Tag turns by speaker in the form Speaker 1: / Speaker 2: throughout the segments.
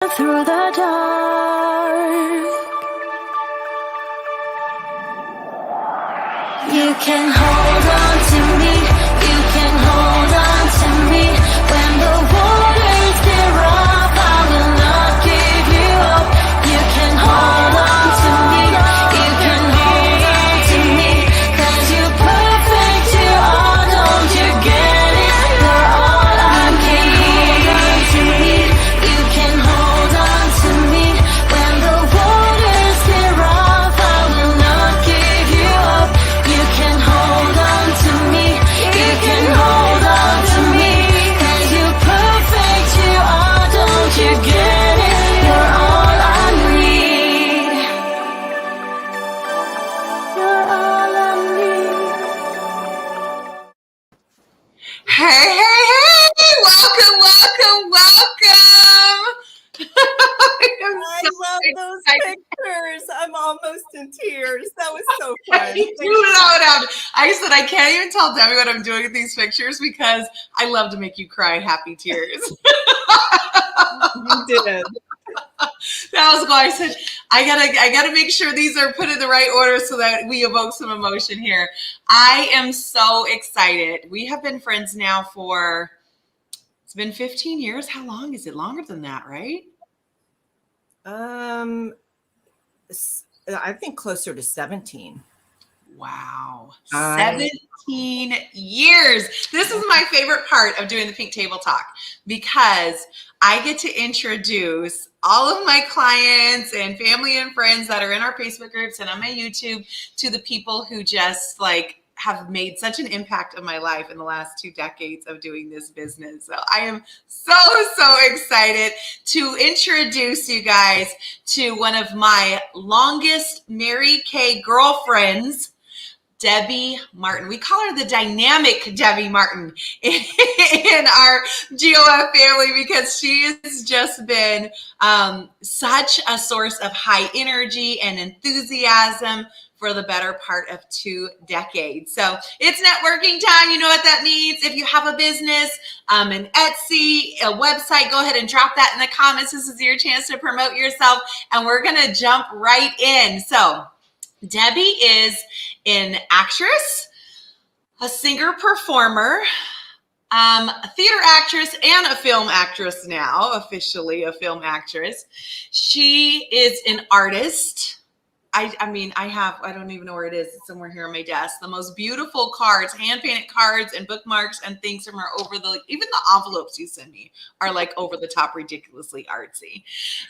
Speaker 1: through the dark. You can hold on to me. You can hold on to me. When the waters get rough, I will not give you up. You can hold on to me. You can hold on to me. 'Cause you're perfect, you are, don't you get it? You're all I need. Hold on to me. You can hold on to me. When the waters get rough, I will not give you up. You can hold on to me. You can hold on to me. 'Cause you're perfect, you are, don't you get it? You're all I need. You're all I need.
Speaker 2: Hey, hey, hey! Welcome.
Speaker 3: I love those pictures. I'm almost in tears. That was so fun.
Speaker 2: I said I can't even tell Debbie what I'm doing with these pictures because I love to make you cry happy tears.
Speaker 3: You did.
Speaker 2: That was why I said I gotta make sure these are put in the right order so that we evoke some emotion here. I am so excited. We have been friends now for it's been 15 years. How long is it? Longer than that, right?
Speaker 3: I think closer to 17.
Speaker 2: Wow. 17 years. This is my favorite part of doing the Pink Table Talk because I get to introduce all of my clients and family and friends that are in our Facebook groups and on my YouTube to the people who just have made such an impact on my life in the last 2 decades of doing this business. So I am so excited to introduce you guys to one of my longest Mary Kay girlfriends, Debbie Martin. We call her the dynamic Debbie Martin in our GOF family because she has just been such a source of high energy and enthusiasm for the better part of 2 decades. So it's networking time. You know what that means. If you have a business, an Etsy, a website, go ahead and drop that in the comments. This is your chance to promote yourself. And we're going to jump right in. So Debbie is an actress, a singer-performer, a theater actress, and a film actress now, officially a film actress. She is an artist. I don't even know where it is. It's somewhere here on my desk. The most beautiful cards, hand-painted cards and bookmarks and things from her even the envelopes you send me are like over the top, ridiculously artsy.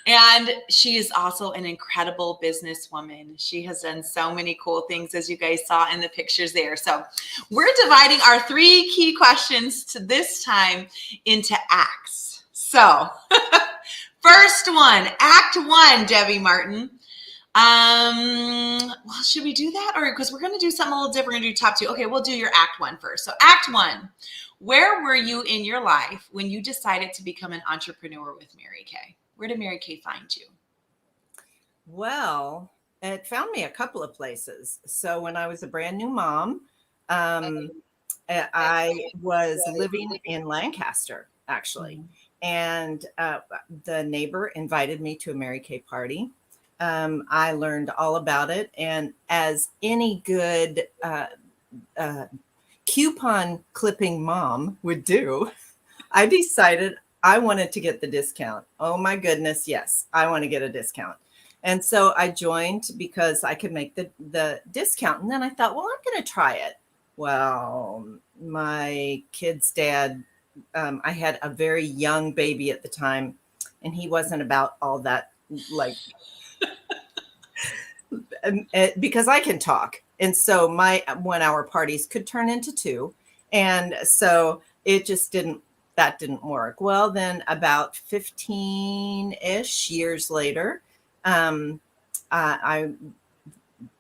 Speaker 2: And she is also an incredible businesswoman. She has done so many cool things, as you guys saw in the pictures there. So we're dividing our 3 key questions to this time into acts. So first one, Act 1, Debbie Martin. Well, should we do that? Or because we're going to do something a little different. We're going to do top 2. Okay, we'll do your Act 1 first. So Act 1, where were you in your life when you decided to become an entrepreneur with Mary Kay? Where did Mary Kay find you?
Speaker 3: Well, it found me a couple of places. So when I was a brand new mom, I was living in Lancaster, actually. And the neighbor invited me to a Mary Kay party. I learned all about it. And as any good coupon clipping mom would do, I decided I wanted to get the discount. Oh my goodness, yes, I want to get a discount. And so I joined because I could make the discount. And then I thought, well, I'm going to try it. Well, my kid's dad, I had a very young baby at the time, and he wasn't about all that, because I can talk. And so my 1-hour parties could turn into 2. And so it just didn't work. Well, then about 15-ish years later, I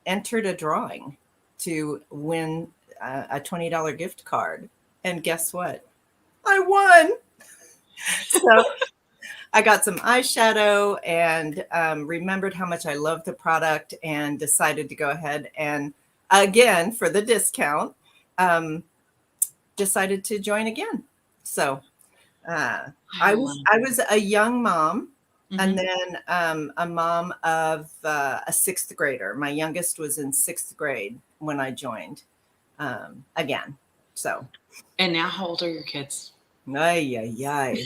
Speaker 3: entered a drawing to win a $20 gift card. And guess what? I won. So I got some eyeshadow and remembered how much I loved the product and decided to go ahead and, again, for the discount, decided to join again. So I was a young mom And then a mom of a sixth grader. My youngest was in sixth grade when I joined again. So,
Speaker 2: And now, how old are your kids?
Speaker 3: ay, ay, ay.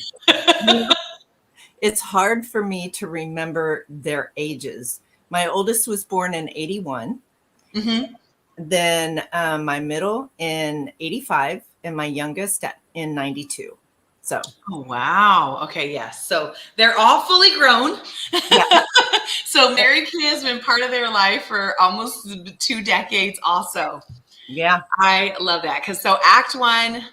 Speaker 3: It's hard for me to remember their ages. My oldest was born in 81.
Speaker 2: Mm-hmm.
Speaker 3: Then my middle in 85 and my youngest in 92. So,
Speaker 2: Oh, wow. Okay, yes. So they're all fully grown.
Speaker 3: yeah.
Speaker 2: So Mary Kay has been part of their life for almost 2 decades also.
Speaker 3: Yeah.
Speaker 2: I love that. Because so Act One,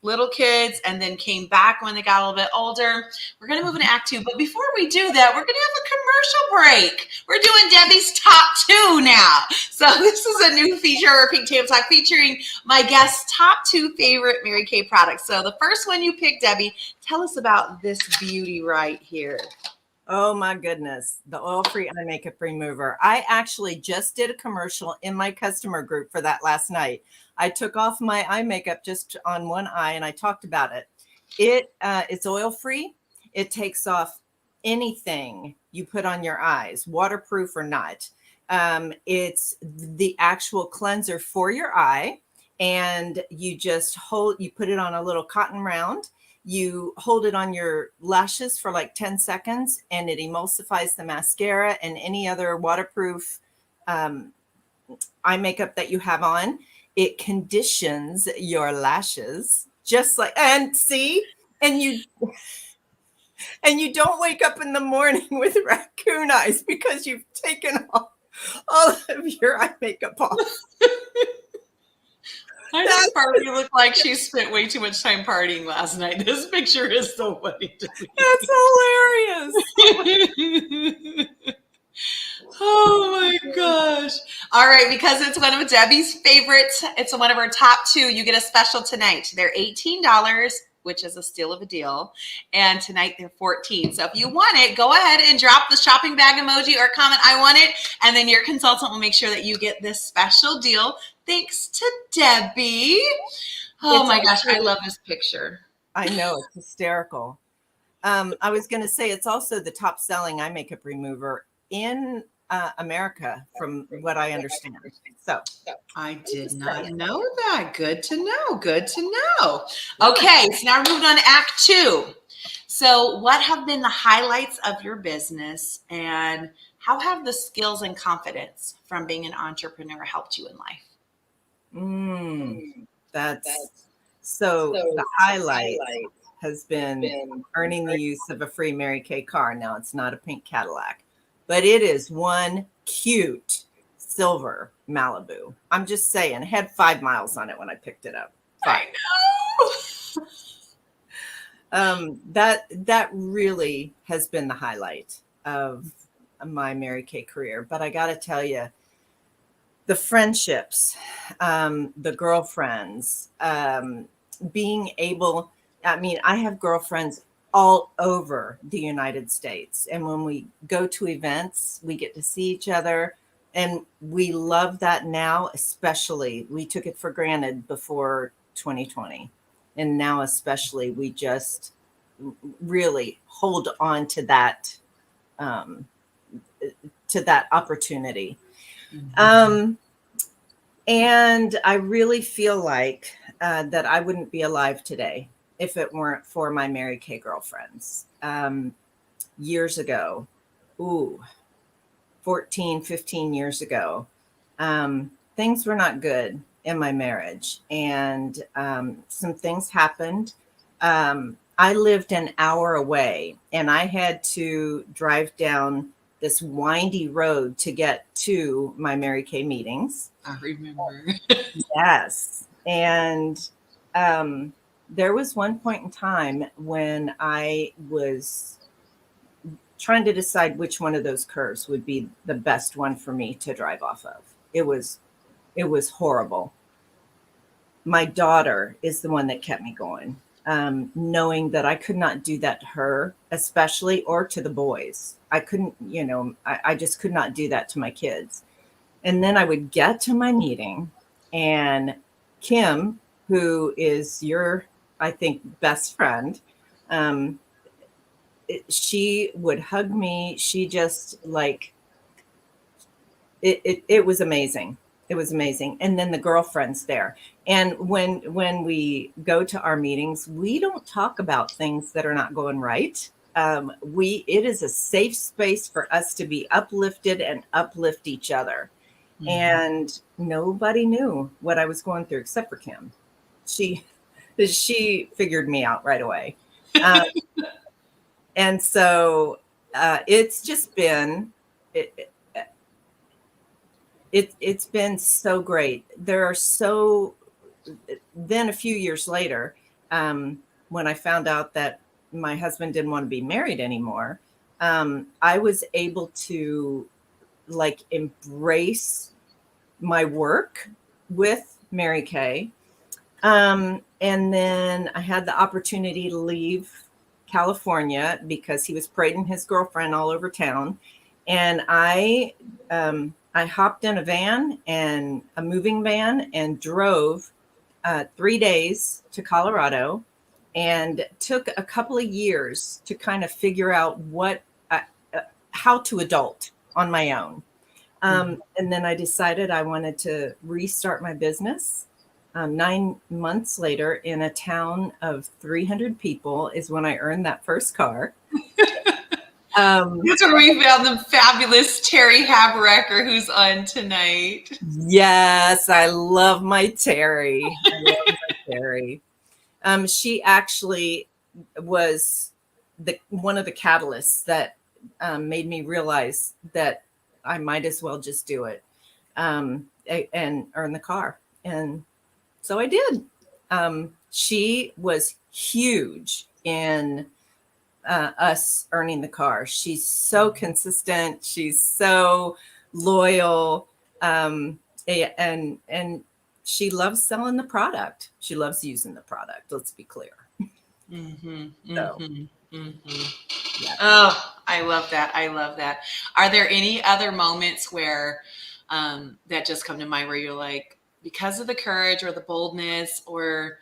Speaker 2: little kids, and then came back when they got a little bit older. We're going to move into Act Two. But before we do that, we're going to have a commercial break. We're doing Debbie's Top 2 now. So this is a new feature of Pink Table Talk featuring my guests' top 2 favorite Mary Kay products. So the first one you picked, Debbie, tell us about this beauty right here.
Speaker 3: Oh my goodness. The oil-free eye makeup remover. I actually just did a commercial in my customer group for that last night. I took off my eye makeup just on one eye and I talked about it. It's oil-free. It takes off anything you put on your eyes, waterproof or not. It's the actual cleanser for your eye, and you put it on a little cotton round. You hold it on your lashes for like 10 seconds and it emulsifies the mascara and any other waterproof eye makeup that you have on. It conditions your lashes just like, and you don't wake up in the morning with raccoon eyes because you've taken all of your eye makeup off.
Speaker 2: I just Barbie looked like she spent way too much time partying last night. This picture is so funny to me.
Speaker 3: That's hilarious.
Speaker 2: Oh my gosh. All right, because it's one of Debbie's favorites, it's one of her top 2. You get a special tonight. They're $18, which is a steal of a deal. And tonight they're $14. So if you want it, go ahead and drop the shopping bag emoji or comment, I want it. And then your consultant will make sure that you get this special deal. Thanks to Debbie. Oh my gosh, I love this picture.
Speaker 3: I know, it's hysterical. I was going to say it's also the top selling eye makeup remover in America, from what I understand. So
Speaker 2: I did not know that. Good to know. Good to know. Okay, so now we're moving on to Act 2. So what have been the highlights of your business, and how have the skills and confidence from being an entrepreneur helped you in life?
Speaker 3: That's so the highlight has been earning the use of a free Mary Kay car. Now it's not a pink Cadillac, but it is one cute silver Malibu. I'm just saying, it had 5 miles on it when I picked it up. 5.
Speaker 2: I know.
Speaker 3: That really has been the highlight of my Mary Kay career. But I got to tell you, the friendships, the girlfriends, being able, I have girlfriends all over the United States. And when we go to events, we get to see each other. And we love that now, especially. We took it for granted before 2020. And now especially, we just really hold on to that opportunity. And I really feel like that I wouldn't be alive today if it weren't for my Mary Kay girlfriends. Years ago, 14, 15 years ago, things were not good in my marriage. And some things happened. I lived an hour away and I had to drive down this windy road to get to my Mary Kay meetings.
Speaker 2: I remember.
Speaker 3: Yes. And there was one point in time when I was trying to decide which one of those curves would be the best one for me to drive off of. It was horrible. My daughter is the one that kept me going, knowing that I could not do that to her, especially, or to the boys. I couldn't, I just could not do that to my kids. And then I would get to my meeting and Kim, who is your, I think, best friend, she would hug me. She just like it was amazing. It was amazing. And then the girlfriends there. And when we go to our meetings, we don't talk about things that are not going right. It is a safe space for us to be uplifted and uplift each other.
Speaker 2: Mhm.
Speaker 3: And nobody knew what I was going through except for Kim. She figured me out right away. And so it's just been it's been so great. Then a few years later, when I found out that my husband didn't want to be married anymore, I was able to like embrace my work with Mary Kay. And then I had the opportunity to leave California because he was parading his girlfriend all over town. And I hopped in a moving van and drove 3 days to Colorado, and took a couple of years to kind of figure out how to adult on my own. And then I decided I wanted to restart my business. 9 months later, in a town of 300 people, is when I earned that first car.
Speaker 2: That's where we found the fabulous Terry Haberecker, who's on tonight.
Speaker 3: Yes, I love my Terry. I love my Terry. She actually was one of the catalysts that made me realize that I might as well just do it and earn the car. And so I did. She was huge in us earning the car. She's so consistent. She's so loyal. And she loves selling the product. She loves using the product. Let's be clear.
Speaker 2: Mm-hmm,
Speaker 3: So,
Speaker 2: mm-hmm, mm-hmm.
Speaker 3: yeah.
Speaker 2: Oh, I love that. I love that. Are there any other moments where that just come to mind where you're like, because of the courage or the boldness or,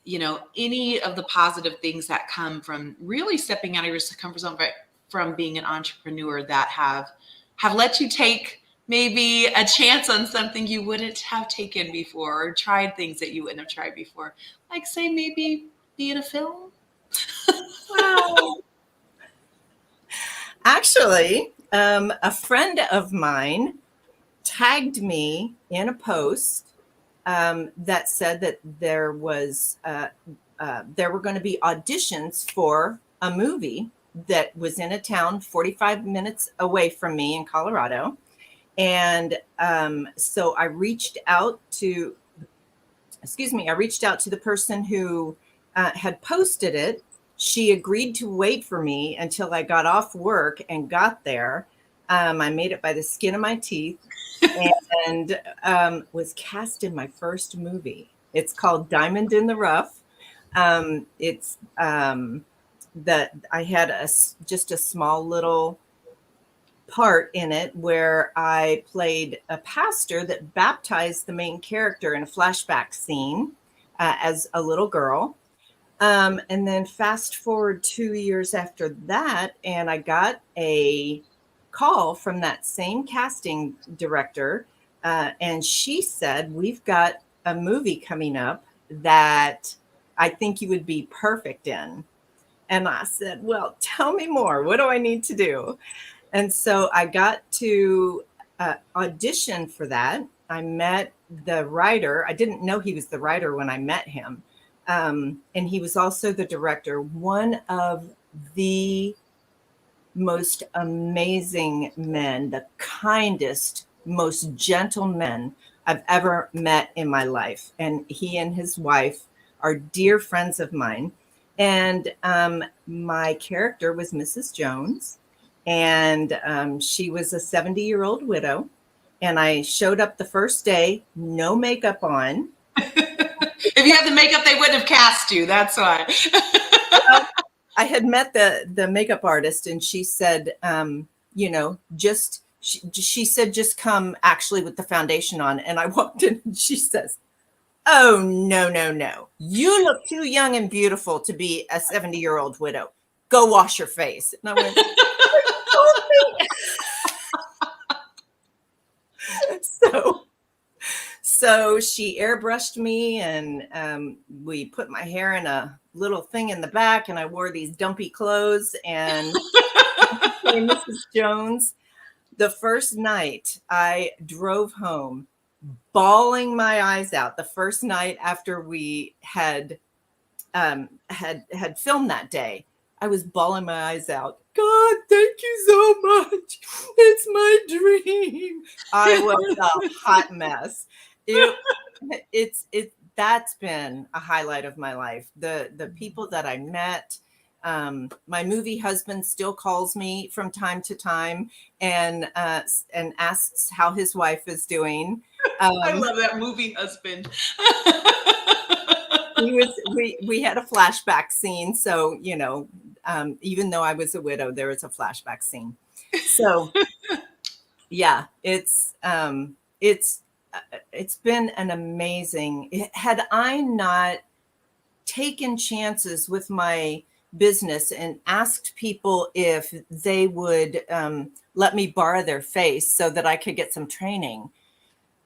Speaker 2: you know, any of the positive things that come from really stepping out of your comfort zone, but from being an entrepreneur, that have let you take maybe a chance on something you wouldn't have taken before, or tried things that you wouldn't have tried before, like say maybe be in a film?
Speaker 3: Wow. Actually, a friend of mine tagged me in a post that said that there were going to be auditions for a movie that was in a town 45 minutes away from me in Colorado. And so I reached out to the person who had posted it. She agreed to wait for me until I got off work and got there. I made it by the skin of my teeth and was cast in my first movie. It's called Diamond in the Rough. It's that I had just a small little part in it where I played a pastor that baptized the main character in a flashback scene as a little girl. And then fast forward 2 years after that, and I got a call from that same casting director, and she said, "We've got a movie coming up that I think you would be perfect in." And I said, "Well, tell me more. What do I need to do?" And so I got to audition for that. I met the writer. I didn't know he was the writer when I met him. And he was also the director. One of the most amazing men, the kindest, most gentle men I've ever met in my life. And he and his wife are dear friends of mine. And my character was Mrs. Jones. And she was a 70-year-old widow. And I showed up the first day, no makeup on.
Speaker 2: If you had the makeup, they wouldn't have cast you. That's why.
Speaker 3: Well, I had met the makeup artist, and she said, she said, just come actually with the foundation on. And I walked in and she says, "Oh, no. You look too young and beautiful to be a 70-year-old widow. go wash your face. And I went, so she airbrushed me, and we put my hair in a little thing in the back, and I wore these dumpy clothes, and became Mrs. Jones. The first night I drove home bawling my eyes out. The first night after we had filmed that day, I was bawling my eyes out. God, thank you so much. It's my dream. I was a hot mess. That's been a highlight of my life. The people that I met. My movie husband still calls me from time to time and asks how his wife is doing.
Speaker 2: I love that movie husband.
Speaker 3: We had a flashback scene, so even though I was a widow, there was a flashback scene. So yeah, it's been an amazing. Had I not taken chances with my business and asked people if they would let me borrow their face so that I could get some training,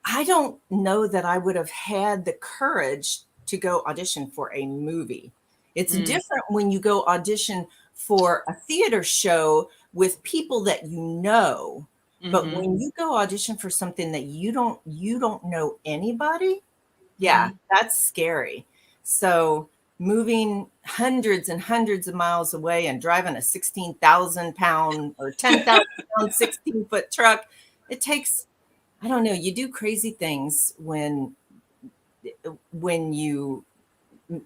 Speaker 3: I don't know that I would have had the courage to go audition for a movie. It's different when you go audition for a theater show with people that you know, but when you go audition for something that you don't know anybody, that's scary. So moving hundreds and hundreds of miles away and driving a 16,000 pound or 10,000 pound 16-foot truck, it takes, I don't know, you do crazy things when you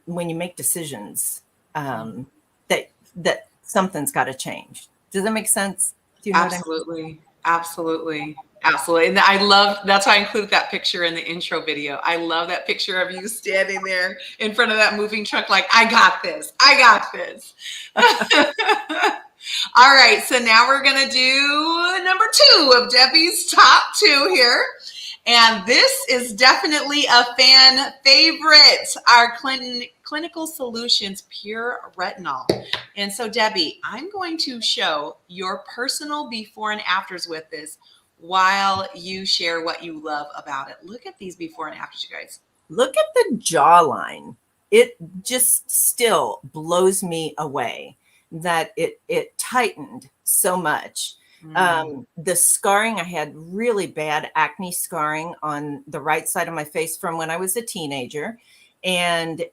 Speaker 3: make decisions that something's got to change. Does that make sense? Do you know
Speaker 2: Absolutely. What I mean? Absolutely. Absolutely. And I love, that's why I included that picture in the intro video. I love that picture of you standing there in front of that moving truck like, I got this. I got this. All right. So now we're going to do number 2 of Debbie's top 2 here. And this is definitely a fan favorite, our Clinical Solutions Pure Retinol. And so, Debbie, I'm going to show your personal before and afters with this while you share what you love about it. Look at these before and afters, you guys.
Speaker 3: Look at the jawline. It just still blows me away that it tightened so much. The scarring, I had really bad acne scarring on the right side of my face from when I was a teenager. And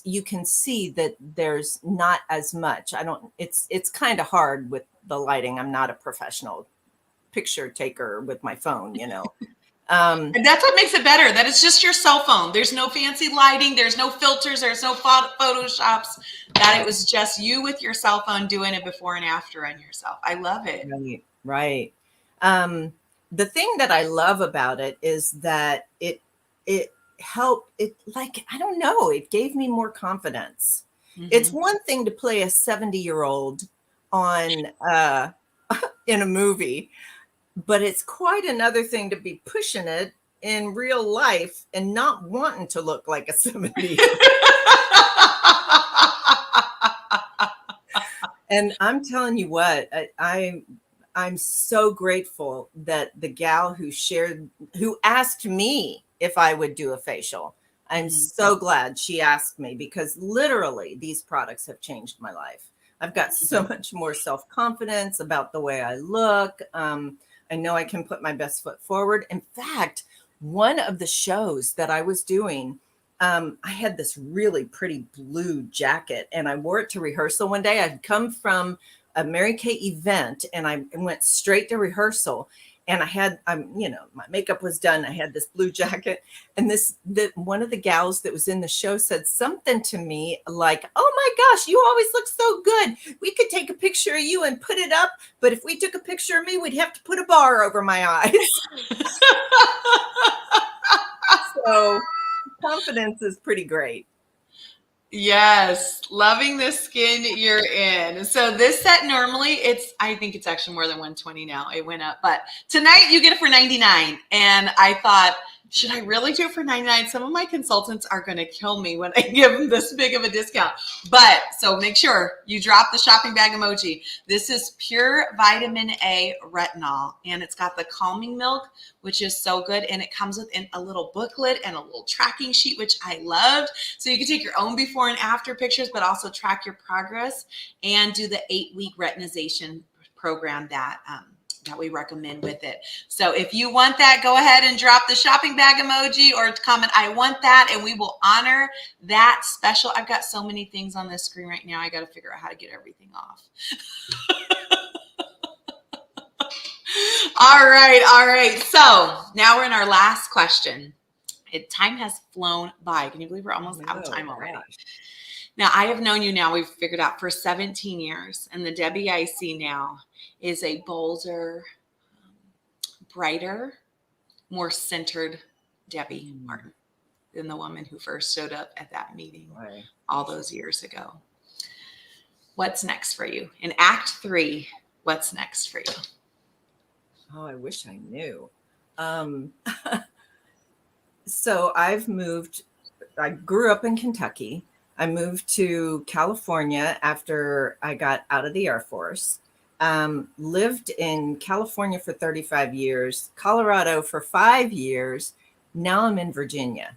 Speaker 3: you can see that there's not as much. It's kind of hard with the lighting. I'm not a professional picture taker with my phone,
Speaker 2: And that's what makes it better, that it's just your cell phone. There's no fancy lighting. There's no filters. There's no Photoshops. That it was just you with your cell phone doing it before and after on yourself. I love it.
Speaker 3: Right. The thing that I love about it is that it helped. I don't know, it gave me more confidence. It's one thing to play a 70-year-old on in a movie, but it's quite another thing to be pushing it in real life and not wanting to look like a 70. And I'm telling you what, I'm so grateful that the gal who asked me if I would do a facial, I'm so glad she asked me, because literally these products have changed my life. I've got so much more self-confidence about the way I look. I know I can put my best foot forward. In fact, one of the shows that I was doing, I had this really pretty blue jacket and I wore it to rehearsal one day. I'd come from a Mary Kay event and I went straight to rehearsal, and I had, my makeup was done. I had this blue jacket, and one of the gals that was in the show said something to me like, "Oh my gosh, you always look so good. We could take a picture of you and put it up, but if we took a picture of me, we'd have to put a bar over my eyes." So confidence is pretty great.
Speaker 2: Yes, loving the skin you're in. So this set normally I think it's actually more than $120 now. It went up, but tonight you get it for $99. And I thought Should I really do it for $99? Some of my consultants are going to kill me when I give them this big of a discount. But so make sure you drop the shopping bag emoji. This is pure vitamin A retinol, and it's got the calming milk, which is so good. And it comes with a little booklet and a little tracking sheet, which I loved. So you can take your own before and after pictures, but also track your progress and do the 8-week retinization program that we recommend with it. So if you want that, go ahead and drop the shopping bag emoji or comment, I want that, and we will honor that special. I've got so many things on this screen right now. I got to figure out how to get everything off. All right. So now we're in our last question. Time has flown by. Can you believe we're almost out of time already?
Speaker 3: Gosh.
Speaker 2: Now, I have known you now, we've figured out, for 17 years. And the Debbie I see now is a bolder, brighter, more centered Debbie Martin than the woman who first showed up at that meeting all those years ago. What's next for you? In Act 3, what's next for you?
Speaker 3: Oh, I wish I knew. So I've moved. I grew up in Kentucky. I moved to California after I got out of the Air Force. Lived in California for 35 years, Colorado for 5 years. Now I'm in Virginia.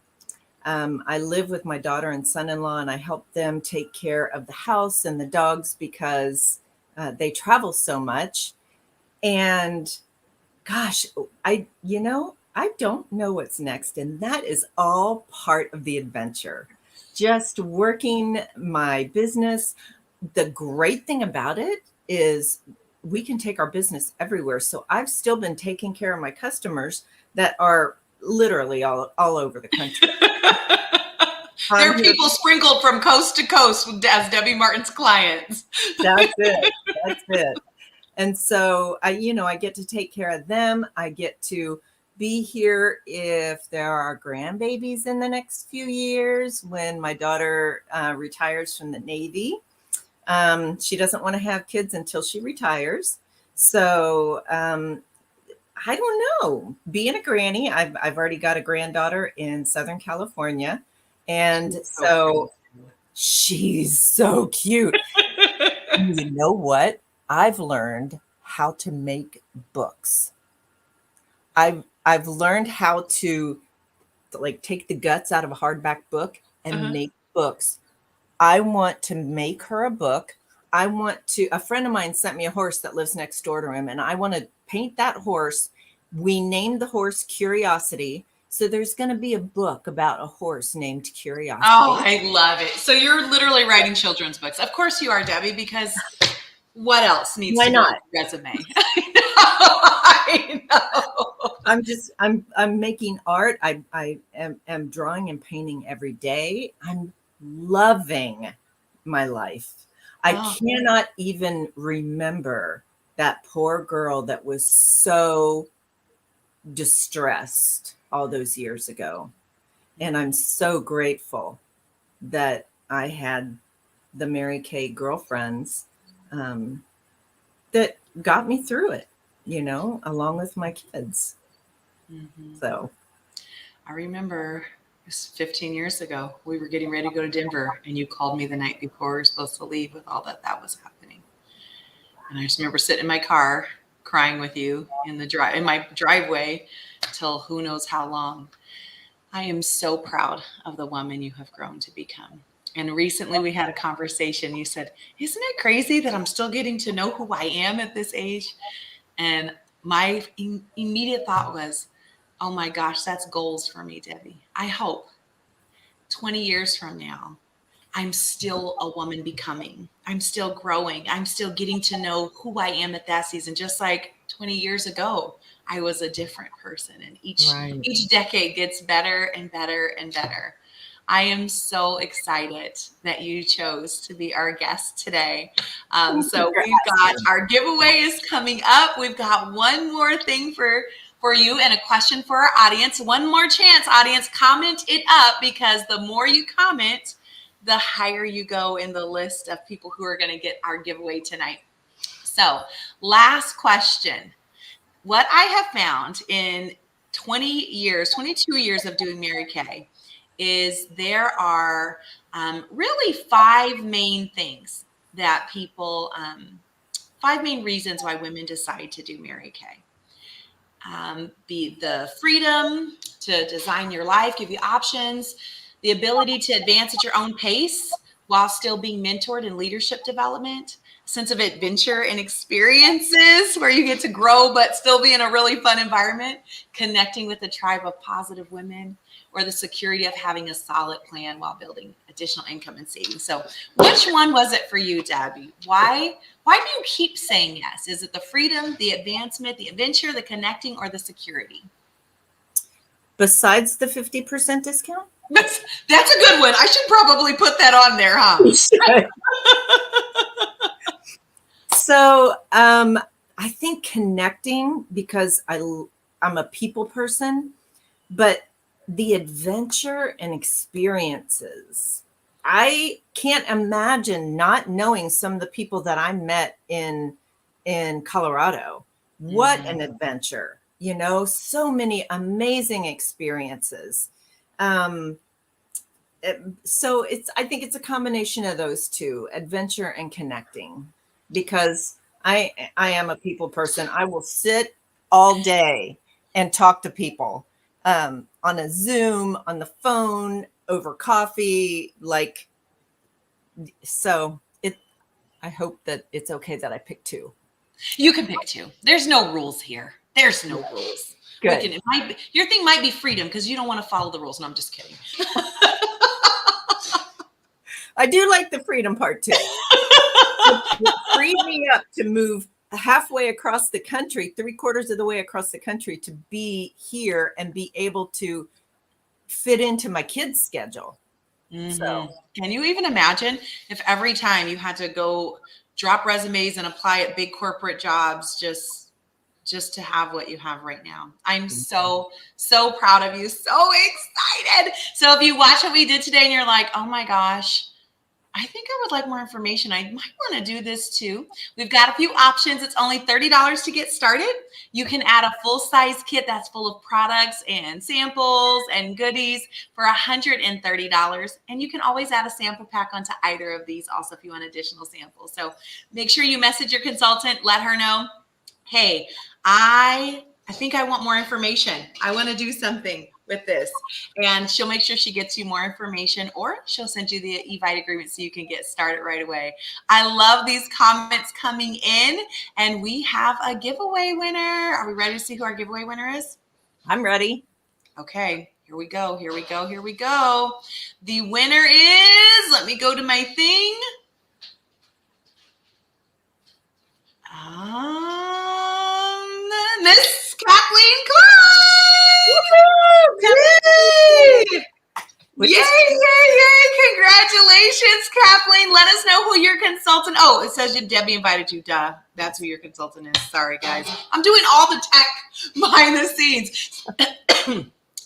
Speaker 3: I live with my daughter and son-in-law, and I help them take care of the house and the dogs because they travel so much. And gosh, I don't know what's next. And that is all part of the adventure. Just working my business. The great thing about it is we can take our business everywhere. So I've still been taking care of my customers that are literally all over the country.
Speaker 2: There are people sprinkled from coast to coast as Debbie Martin's clients.
Speaker 3: That's it. And so I get to take care of them. I get to be here if there are grandbabies in the next few years when my daughter retires from the Navy. She doesn't want to have kids until she retires. So I don't know. Being a granny, I've already got a granddaughter in Southern California. And so she's so cute. And you know what? I've learned how to make books. I've learned how to take the guts out of a hardback book and make books. I want to make her a book. A friend of mine sent me a horse that lives next door to him, and I want to paint that horse. We named the horse Curiosity. So there's going to be a book about a horse named Curiosity.
Speaker 2: Oh, I love it. So you're literally writing children's books. Of course you are, Debbie, because what else needs to be on your resume? I know.
Speaker 3: I'm making art. I am drawing and painting every day. I'm loving my life. I cannot even remember that poor girl that was so distressed all those years ago. And I'm so grateful that I had the Mary Kay girlfriends that got me through it, along with my kids.
Speaker 2: Mm-hmm.
Speaker 3: So
Speaker 2: I remember it was 15 years ago. We were getting ready to go to Denver, and you called me the night before we were supposed to leave with all that was happening. And I just remember sitting in my car crying with you in my driveway till who knows how long. I am so proud of the woman you have grown to become. And recently we had a conversation. You said, isn't it crazy that I'm still getting to know who I am at this age? And my immediate thought was, oh my gosh, that's goals for me, Debbie. I hope 20 years from now, I'm still a woman becoming. I'm still growing. I'm still getting to know who I am at that season. Just like 20 years ago, I was a different person. And each decade gets better and better and better. I am so excited that you chose to be our guest today. So we've got our giveaway is coming up. We've got one more thing for you and a question for our audience. One more chance, audience. Comment it up, because the more you comment, the higher you go in the list of people who are going to get our giveaway tonight. So last question. What I have found in 20 years, 22 years of doing Mary Kay is there are really five main things that people, five main reasons why women decide to do Mary Kay. Be the freedom to design your life, give you options, the ability to advance at your own pace while still being mentored in leadership development, sense of adventure and experiences where you get to grow but still be in a really fun environment, connecting with a tribe of positive women, or the security of having a solid plan while building additional income and savings. So which one was it for you, Debbie? Why do you keep saying yes? Is it the freedom, the advancement, the adventure, the connecting, or the security?
Speaker 3: Besides the 50% discount?
Speaker 2: That's a good one. I should probably put that on there, huh?
Speaker 3: So I think connecting, because I'm a people person, but the adventure and experiences, I can't imagine not knowing some of the people that I met in Colorado. What an adventure, you know, so many amazing experiences. So I think it's a combination of those two, adventure and connecting, because I am a people person. I will sit all day and talk to people on a Zoom, on the phone, over coffee, so I hope that it's okay that I pick two.
Speaker 2: You can pick two. There's no rules here. There's no rules.
Speaker 3: Good.
Speaker 2: Your thing might be freedom because you don't want to follow the rules. No, I'm just kidding.
Speaker 3: I do like the freedom part too. It freed me up to move halfway across the country, 3/4 of the way across the country, to be here and be able to fit into my kids' schedule. So
Speaker 2: can you even imagine if every time you had to go drop resumes and apply at big corporate jobs just to have what you have right now? I'm so proud of you. So excited. So if you watch what we did today and you're like, oh my gosh, I think I would like more information, I might want to do this too. We've got a few options. It's only $30 to get started. You can add a full-size kit that's full of products and samples and goodies for $130. And you can always add a sample pack onto either of these also if you want additional samples. So make sure you message your consultant, let her know, hey, I think I want more information. I want to do something with this. And she'll make sure she gets you more information, or she'll send you the Evite agreement so you can get started right away. I love these comments coming in, and we have a giveaway winner. Are we ready to see who our giveaway winner is?
Speaker 3: I'm ready.
Speaker 2: Okay, here we go. Here we go. Here we go. The winner is, let me go to my thing. Miss Kathleen Klein! Yay! Yay! Congratulations, Kathleen. Let us know who your consultant. Oh, it says Debbie invited you. Duh. That's who your consultant is. Sorry, guys. I'm doing all the tech behind the scenes.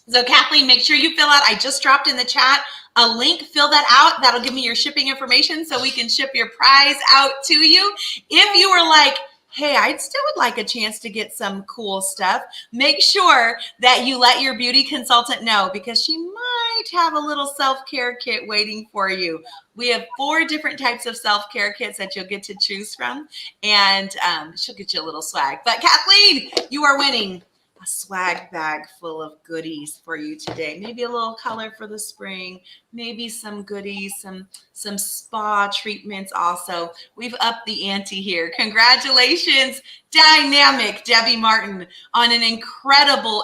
Speaker 2: So, Kathleen, make sure you fill out. I just dropped in the chat a link. Fill that out. That'll give me your shipping information so we can ship your prize out to you. If you were like, hey, I still would like a chance to get some cool stuff, make sure that you let your beauty consultant know, because she might have a little self-care kit waiting for you. We have 4 different types of self-care kits that you'll get to choose from, and she'll get you a little swag. But Kathleen, you are winning a swag bag full of goodies for you today. Maybe a little color for the spring, maybe some goodies, some spa treatments also. We've upped the ante here. Congratulations, dynamic Debbie Martin, on an incredible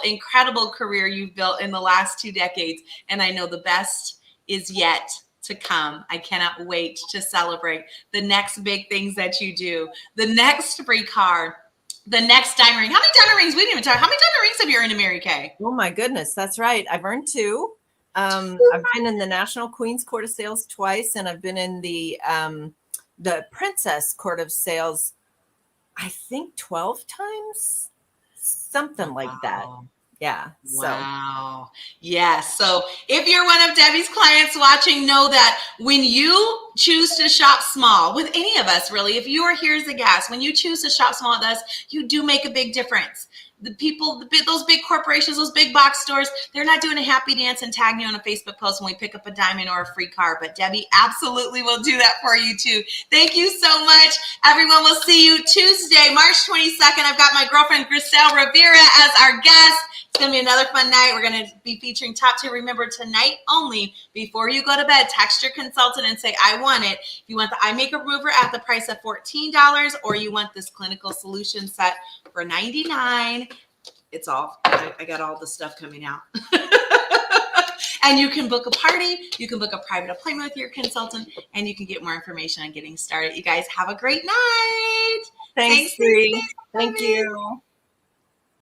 Speaker 2: career you've built in the last 2 decades. And I know the best is yet to come. I cannot wait to celebrate the next big things that you do, the next free car, the next diamond ring. How many diamond rings? We didn't even talk. How many diamond rings have you earned in Mary Kay?
Speaker 3: Oh my goodness, that's right. I've earned 2. I've been in the National Queen's Court of Sales twice, and I've been in the Princess Court of Sales, I think 12 times, something like that. Yeah. So
Speaker 2: Wow. Yes. So if you're one of Debbie's clients watching, know that when you choose to shop small with any of us, really, if you are here as a guest, when you choose to shop small with us, you do make a big difference. The people, those big corporations, those big box stores, they're not doing a happy dance and tagging you on a Facebook post when we pick up a diamond or a free car. But Debbie absolutely will do that for you too. Thank you so much. Everyone, will see you Tuesday, March 22nd. I've got my girlfriend, Griselle Rivera, as our guest. It's going to be another fun night. We're going to be featuring top tier. Remember, tonight only, before you go to bed, text your consultant and say, I want it. If you want the eye makeup remover at the price of $14, or you want this clinical solution set for $99, it's all, I got all the stuff coming out. And you can book a party, you can book a private appointment with your consultant, and you can get more information on getting started. You guys have a great night.
Speaker 3: thanks, Bree. Thank you.